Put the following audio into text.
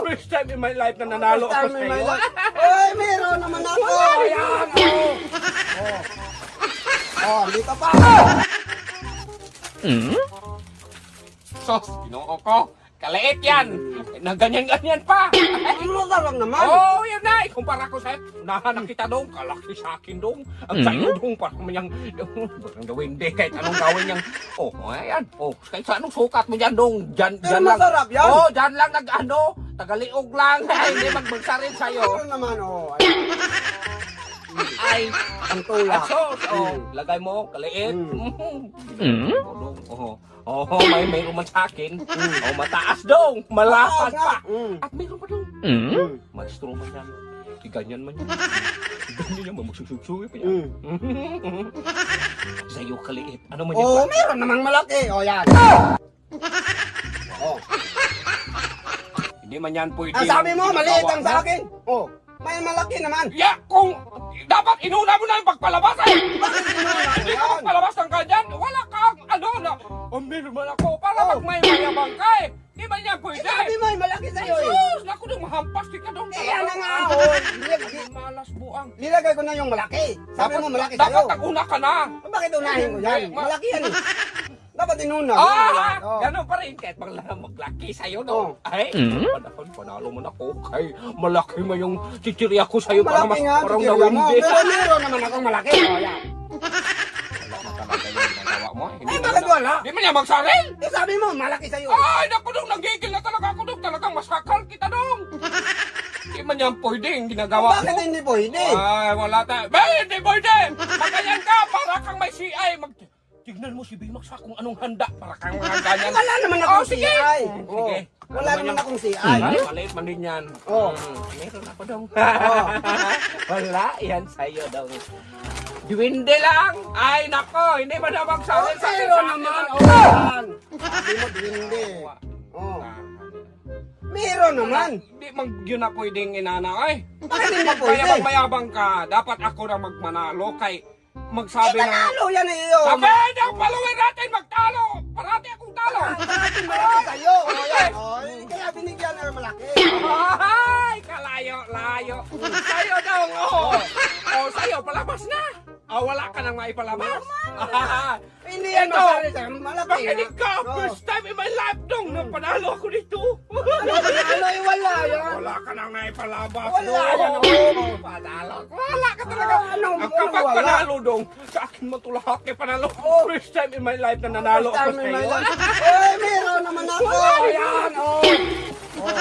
First time in my life na nanalo First ako time in my sa'yo. life. Uy, meron naman ako. Ayan, oh. Oh, dito pa. Sos, ginoo ko. Kaliit yan. Na ganyan-ganyan pa. Ano lang naman? Oo, yan na. Ikumpara ko sa'yo. Unahan na kita dong. Kalaki sa akin dong. Ang sa'yo dong. Parang niyang... Parang gawin di. Kahit anong gawin niyang... Oh, ayan. Oh, kahit sa anong sukat mo dyan dong. Dyan, Pero dyan lang. masarap yan. Oh, dyan lang nag-ano. Tagaliog lang. Ay, hindi magbagsaril sa'yo. Ano naman, oh. Ayan. Ay, Ang tulak. sos. Oh, lagay mo. Kaliit. Oh, mayroon man sa akin. Oh, mataas dong. Malapad pa. At mayroon pa dong. Maestro man yan. Ganyan man yan. Ganyan yan. Magsususuwi pa yan. Sa'yo kaliit. Ano man yan? Oh, meron namang malaki. Oh, yan. Oh. Hindi man yan pwede. Ang sabi mo, maliit ang sa Gawa mo. akin. Oh, may malaki naman. Ya, kung dapat inuna mo na yung pagpalabas eh. Bakit Hindi ka yan? magpalabas ng ganyan. Wala kang ano na. Meron man ako para magmaymayabang ka eh. Di ba niya pwede? Sabi mo, may malaki sa'yo eh. Sus, naku nung mahampas di ka dong. Yan na nga, oh. Malas buang. Nilagay ko na yung malaki. Sabi mo, malaki Dapat sa'yo. nag-una ka na. Bakit unahin ko yan? Malaki yan eh. Dapat inuna. Oh. Ganun pa rin. Kahit maglaki sa'yo, Oh. no? Ay, panalo mo na ako. Ay, malaki mo yung chichirya ko sa'yo. Malaki nga, parang bigyan mo. nawindi. Pero meron naman akong malaki. Oh, yan. Wala ka talaga yung nagawa mo. Hindi Eh, mo bakit na- wala? Di man niya magsaril. Eh, sabi mo, malaki sa'yo. Ay, naku dong, nagigil na talaga ako dong. Talagang masakal kita dong. Di man yan pwede yung ginagawa mo. Bakit hindi pwede? Ay, wala tayo. Ba, hindi pwede. Magayan ka, para kang may CI. Tignan mo si Bimax ha kung anong handa. Para kang mga ganyan. Wala naman Oh, akong sige. CI. Sige. Oh, wala Ano naman yan? akong CI. Ay, maliit man din yan. Oh. Meron ako dong. Oh. Wala, yan sa'yo daw. Diwinde lang. Ay, nako, hindi ba na Oh, magsabi sa akin? meron naman. Oh, yan. Sabi mo, hindi. Oh. Meron naman. Hindi mag yun na pwedeng inana ay. Bakit hindi pwede? Mayabang ka, dapat ako na magmanalo kay magsabi na. Panalo yan eh. Oh. Sabi ng follower natin magtalo. Parati akong talo. Bakit malaki sa'yo? Oh, Ay. yan. Oh, kaya binigyan na malaki. Ay, kalayo-layo. Sa'yo daw, oh. Oh, sa'yo, palabas na. Oh, wala ka nang maipalabas. Hindi yan Ito. masari sa'yo. Malaki. Makinig ka, Oh. first time in my life dong nang panalo ako dito. Ano eh, wala yan. Wala ka nang naipalabas. Wala yan. Oh. Panalo. Wala ka talaga. Ah, ano, Ang kapag wala. panalo dong, sa akin matulahak kay panalo. Oh. First time in my life na nanalo ako First time in my sa'yo. life. Eh, meron naman ako. Wala. Ayan, oh. Oh.